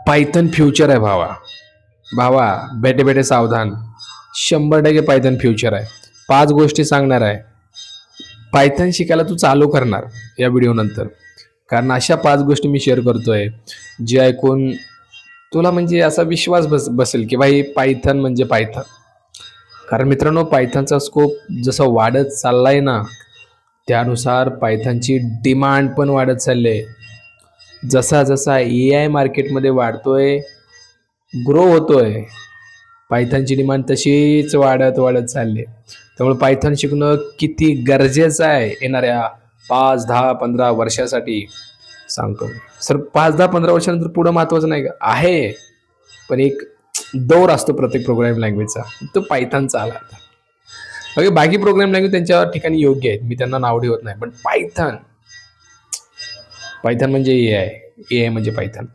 Python future आहे भावा. भावा, बेटे बेटे सावधान. 100% पायथन फ्युचर आहे. 5 गोष्टी सांगणार आहे. पायथन शिकायला तू चालू करणार या व्हिडिओ नंतर, कारण अशा 5 गोष्टी मी शेअर करतोय जे ऐकून तुला म्हणजे असा विश्वास बसेल की भाई पायथन म्हणजे पायथन. कारण मित्रांनो, पायथनचा स्कोप जसं वाढत चाललाय ना, त्यानुसार पायथनची डिमांड पण वाढत चालली आहे. जसा जसा AI मार्केटमध्ये वाढतोय, ग्रो होतोय, पायथनची डिमांड तशीच वाढत वाढत चालली आहे. त्यामुळे पायथन शिकणं किती गरजेचं आहे येणाऱ्या 5, 10, 15 वर्षासाठी सांगतो. सर 5, 10, 15 वर्षानंतर पुढं महत्वाचं नाही का आहे, पण एक दौर असतो प्रत्येक प्रोग्रामिंग लँग्वेजचा, तो पायथनचा आला आता. बाकी बाकी प्रोग्रामिंग लँग्वेज त्यांच्या ठिकाणी योग्य आहेत, मी त्यांना नाव ठेवत नाही, पण पायथन पायथन म्हणजे AI म्हणजे पायथन.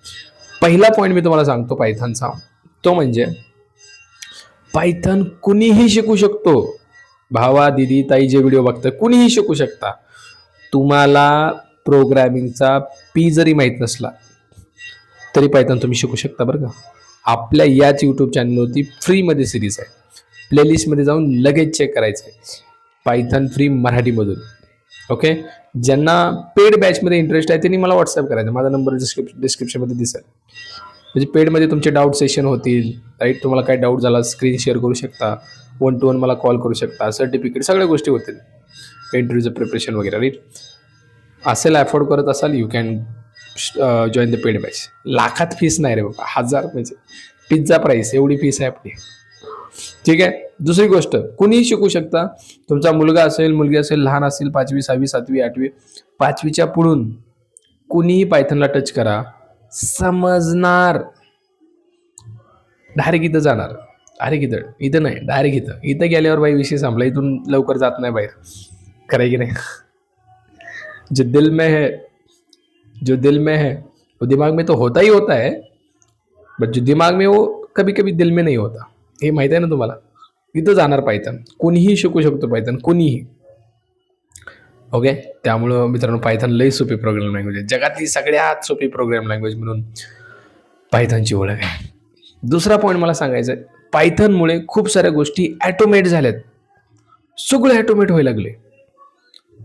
पहिला पॉईंट मी तुम्हाला सांगतो पायथनचा, तो म्हणजे पायथन कुणीही शिकू शकतो. भावा, दिदी, ताई जे व्हिडिओ बघतं कुणीही शिकू शकता. तुम्हाला प्रोग्रॅमिंगचा पी जरी माहीत नसला तरी पायथन तुम्ही शिकू शकता बरं का. आपल्या याच यूट्यूब चॅनलवरती फ्रीमध्ये सिरीज आहे, प्लेलिस्टमध्ये जाऊन लगेच चेक करायचं आहे, पायथन फ्री मराठीमधून. ओके, ज्यांना पेड बॅचमध्ये इंटरेस्ट आहे त्यांनी मला व्हॉट्सअप करायचं, माझा नंबर डिस्क्रिप्शनमध्ये दिसेल. म्हणजे पेडमध्ये तुमचे डाऊट सेशन होतील, राईट. तुम्हाला काय डाऊट झाला स्क्रीन शेअर करू शकता, 1 to 1 मला कॉल करू शकता, सर्टिफिकेट सगळ्या गोष्टी होतील, इंटरव्ह्यूचं प्रिपरेशन वगैरे, राईट. असेल अफोर्ड करत असाल, you can join the paid batch. लाखात फीस नाही रे बाबा, 1000 म्हणजे पिझ्झा प्राईस एवढी फीस आहे आपली. ठीक आहे. दुसरी गोष्ट, कुणीही शिकू शकता. तुमचा मुलगा असेल, मुलगी असेल, लहान असेल, 5वी 6वी 7वी 8वी 5वीच्या पुढून कुणीही पायथनला टच करा, समजणार. डायरेक्ट इथं जाणार. डायरेक्ट इथं नाही, डायरेक्ट इथं गेल्यावर बाई विषय संपला, इथून लवकर जात नाही बाहेर. खरं की नाही. जो दिल में है वो दिमाग में तो होता ही होता है, बट जो दिमाग में वो कभी कभी दिल में नहीं होता. हे माहित आहे ना तुम्हाला. इथं जाणार पायथन. कुणीही शिकू शकतो पायथन, कुणीही. ओके, त्यामुळं मित्रांनो पायथन लई सोपी प्रोग्रामिंग लँग्वेज आहे, जगातली सगळ्यात सोपी प्रोग्रामिंग लँग्वेज म्हणून पायथनची ओळख आहे. दुसरा पॉईंट मला सांगायचा आहे, पायथनमुळे खूप साऱ्या गोष्टी ॲटोमेट झाल्यात. सगळं ॲटोमेट व्हायला लागले.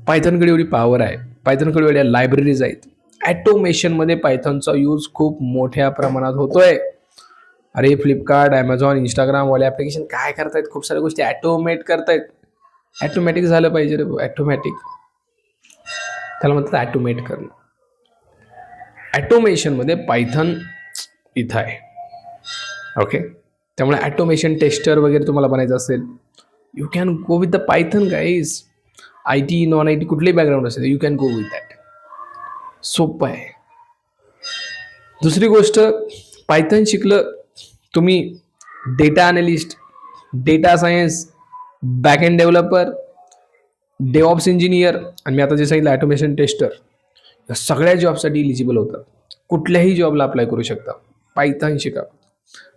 पायथनकडे एवढी पॉवर आहे, पायथनकडे एवढ्या लायब्ररीज आहेत. ॲटोमेशनमध्ये पायथनचा यूज खूप मोठ्या प्रमाणात होतोय. अरे फ्लिपकार्ट, ॲमेझॉन, इंस्टाग्रामवाले ॲप्लिकेशन काय करतायत, खूप साऱ्या गोष्टी ॲटोमेट करतायत. ॲटोमॅटिक झालं पाहिजे रे, ॲटोमॅटिक. त्याला म्हणतात ॲटोमेट करणं. ॲटोमेशनमध्ये पायथन इथं आहे. ओके, त्यामुळे ॲटोमेशन टेस्टर वगैरे तुम्हाला बनायचं असेल, you can go with the Python guys. IT non IT कुठलेही बॅकग्राऊंड असेल, you can go with that. सोपं आहे. दुसरी गोष्ट, पायथन शिकलं तुम्ही, data analyst, data science, backend developer, DevOps engineer, आणि मी आता जे सांगितलं ॲटोमेशन टेस्टर, या सगळ्या जॉबसाठी इलिजिबल होतात. कुठल्याही जॉबला अप्लाय करू शकता. पायथन शिका.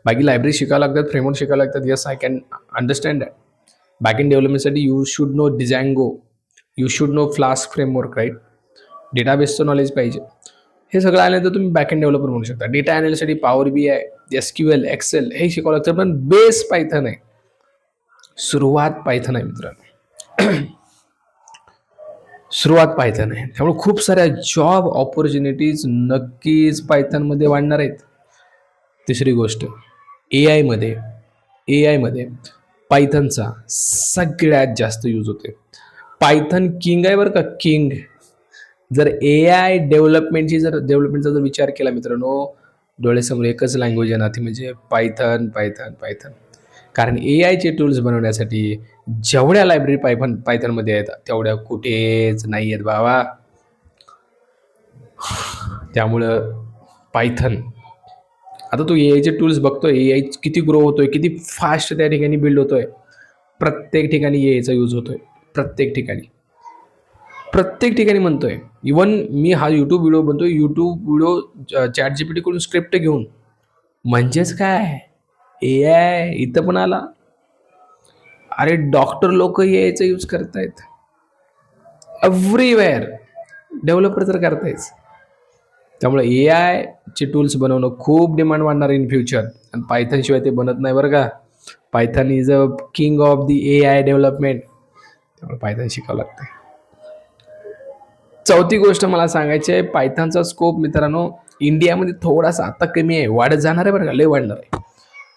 बाकी लायब्ररी शिकायला लागतात, फ्रेमवर्क शिकायला लागतात. Yes, I can understand that. बॅकएंड डेव्हलपमेंटसाठी you should know Django, you should know Flask framework, right. डेटाबेसचं नॉलेज पाहिजे. हे सगळं आल्यानंतर तुम्ही बॅकएंड डेव्हलपर म्हणू शकता. डेटा अनालिसिससाठी पॉवर BI, SQL, एक्सेल हे शिकावं लागतं, पण बेस पायथन आहे. सुरुवात पायथन आहे मित्रांनो. सुरुवात पायथन आहे. त्यामुळे खूप साऱ्या जॉब ऑपॉर्च्युनिटीज नक्कीच पायथनमध्ये वाढणार आहेत. तिसरी गोष्ट, AI मध्ये पायथनचा सगळ्यात जास्त यूज होते. पायथन किंग आहे बरं का, किंग. जर AI डेव्हलपमेंटचा जर विचार केला मित्रांनो, डोळ्यासमोर एकच लँग्वेज आहे ना, ती म्हणजे पायथन पायथन पायथन. कारण AIचे टूल्स बनवण्यासाठी जेवढ्या लायब्ररी पायथनमध्ये आहेत तेवढ्या कुठेच नाही आहेत बाबा. त्यामुळं पायथन, आता तू AIचे टूल्स बघतोय, AI किती ग्रो होतोय, किती फास्ट त्या ठिकाणी बिल्ड होतोय. प्रत्येक ठिकाणी AIचा यूज होतोय, प्रत्येक ठिकाणी म्हणतोय. इवन मी हा यूट्यूब व्हिडिओ बनतोय, ChatGPT कडून स्क्रिप्ट घेऊन. म्हणजेच काय, AI इथं पण आला. अरे डॉक्टर लोक AIचा यूज करतायत, एव्हरीवेअर. डेव्हलपर तर करतायच. त्यामुळे ए आयचे टूल्स बनवणं खूप डिमांड वाढणार इन फ्युचर, आणि पायथन शिवाय ते बनत नाही बरं का. Python is a king of the A I development. त्यामुळे पायथन शिकावं लागतं. चौथी गोष्ट मला सांगायची आहे, पायथनचा स्कोप मित्रांनो इंडियामध्ये थोडासा आता कमी आहे, वाढत जाणार आहे बरं का, लय वाढणार आहे.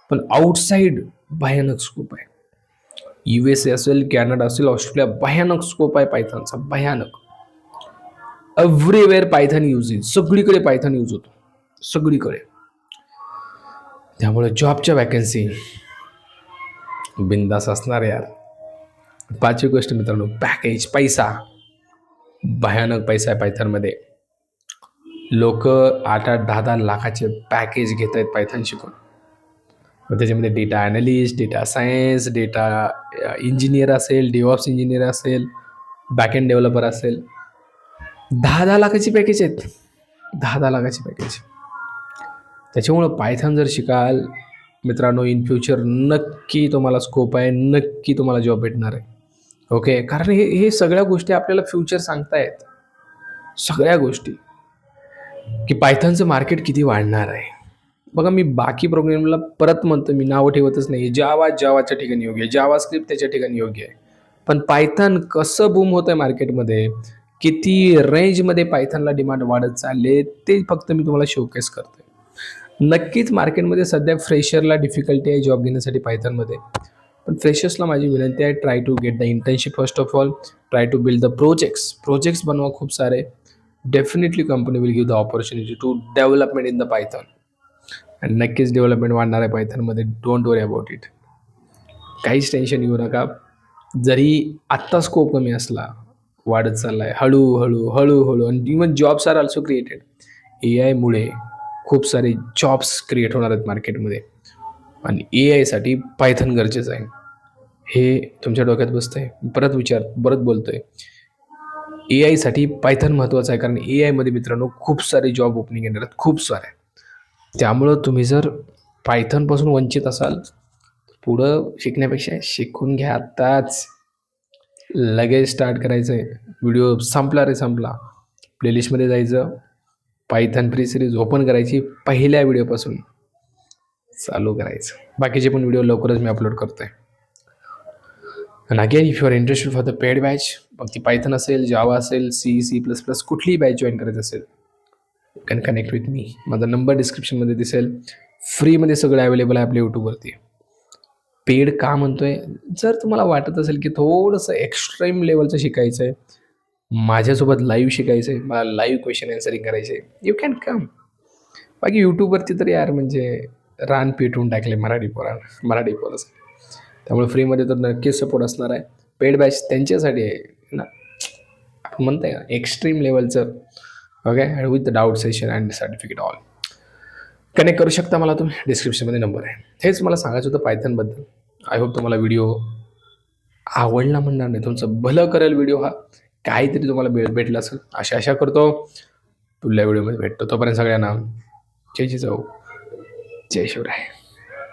पण आउटसाईड भयानक स्कोप आहे. USA असेल, कॅनडा असेल, ऑस्ट्रेलिया, भयानक स्कोप आहे पायथनचा, भयानक. एव्हरीवेअर पायथन युजेस, सगळीकडे पायथन यूज होतो, सगळीकडे. त्यामुळे जॉबच्या वॅकन्सी बिंदास असणार यार. पाचवी गोष्ट मित्रांनो, पॅकेज, पैसा. भयानक पैसा आहे पायथनमध्ये. लोक 8-8, 10-10 लाखाचे पॅकेज घेत आहेत पायथन शिकून. मग त्याच्यामध्ये data analyst, data science, data engineer असेल, डेव्हऑप्स इंजिनियर असेल, बॅकएंड डेव्हलपर असेल, 10-10 लाखाची पॅकेज आहेत, 10-10 लाखाची पॅकेज. त्याच्यामुळं पायथन जर शिकाल मित्रांनो, इन फ्युचर नक्की तुम्हाला स्कोप आहे, नक्की तुम्हाला जॉब भेटणार आहे. ओके, कारण हे सगळ्या गोष्टी आपल्याला फ्युचर सांगतायत, सगळ्या गोष्टी, की पायथनचं मार्केट किती वाढणार आहे. बघा, मी बाकी प्रोग्रामिंगला परत म्हणतो, मी नावं ठेवतच नाही. जावाच्या ठिकाणी योग्य आहे, जावा स्क्रिप्ट त्याच्या ठिकाणी योग्य आहे. पण पायथन कसं बूम होतं आहे मार्केटमध्ये, किती रेंजमध्ये पायथनला डिमांड वाढत चालले, ते फक्त मी तुम्हाला शोकेस करतोय. नक्कीच मार्केटमध्ये सध्या फ्रेशरला डिफिकल्टी आहे जॉब घेण्यासाठी पायथनमध्ये. पण फ्रेशर्सला माझी विनंती आहे, try to get the internship first of all, try to build the projects बनवा खूप सारे. Definitely company will give the opportunity to development in the Python. आणि नक्कीच डेव्हलपमेंट वाढणार आहे पायथनमध्ये, डोंट वरी अबाउट इट. काहीच टेन्शन घेऊ नका. जरी आत्ता स्कोप कमी असला, वाढत चालला आहे हळूहळू. आणि even jobs are also created. ए आयमुळे खूप सारे जॉब्स क्रिएट होणार आहेत मार्केटमध्ये, आणि ए आयसाठी पायथन गरजेचं आहे. हे तुमच्या डोक्यात बसतंय, परत बोलतोय. ए आयसाठी पायथन महत्त्वाचं आहे, कारण ए आयमध्ये मित्रांनो खूप सारे जॉब ओपनिंग येणार आहेत, खूप सारे. त्यामुळं तुम्ही जर पायथनपासून वंचित असाल, पुढं शिकण्यापेक्षा शिकून घ्या आत्ताच. लगेच स्टार्ट करायचं आहे. व्हिडिओ संपला, प्लेलिस्टमध्ये जायचं, पायथन प्री सिरीज ओपन करायची, पहिल्या व्हिडिओपासून चालू करायचं. बाकीचे पण व्हिडिओ लवकरच मी अपलोड करतोय. आणि again, if you are interested for the paid batch, मग ती पायथन असेल, जावा असेल, C++, कुठलीही बॅच जॉईन करायचं असेल, you can connect with me. माझा नंबर डिस्क्रिप्शनमध्ये दिसेल. फ्रीमध्ये सगळं अवेलेबल आहे आपल्या यूट्यूबवरती. पेड का म्हणतोय, जर तुम्हाला वाटत असेल की थोडंसं एक्स्ट्रीम लेवलचं शिकायचं आहे, माझ्यासोबत लाईव्ह शिकायचं आहे, मला लाईव्ह क्वेश्चन आन्सरिंग करायचे, यू कॅन कम. बाकी यूट्यूबवरती तर यार म्हणजे रान पेटवून टाकले मराठी पोरासाठी. त्यामुळे फ्रीमध्ये तर नक्कीच सपोर्ट असणार आहे. पेड बॅच त्यांच्यासाठी आहे ना, आपण म्हणताय ना एक्स्ट्रीम लेवलचं. Okay, with the doubt session and certificate all. Connect करू शकता मला तुम्ही, डिस्क्रिप्शनमध्ये नंबर आहे. हेच मला सांगायचं होतं पायथनबद्दल. आय होप तुम्हाला व्हिडिओ आवडला म्हणणार नाही, तुमचं भलं करेल व्हिडिओ हा, काहीतरी तुम्हाला भेटलं असेल अशी आशा करतो. पुढल्या व्हिडिओमध्ये भेटतो, तोपर्यंत सगळ्यांना जय जिजाऊ, जय शिवराय.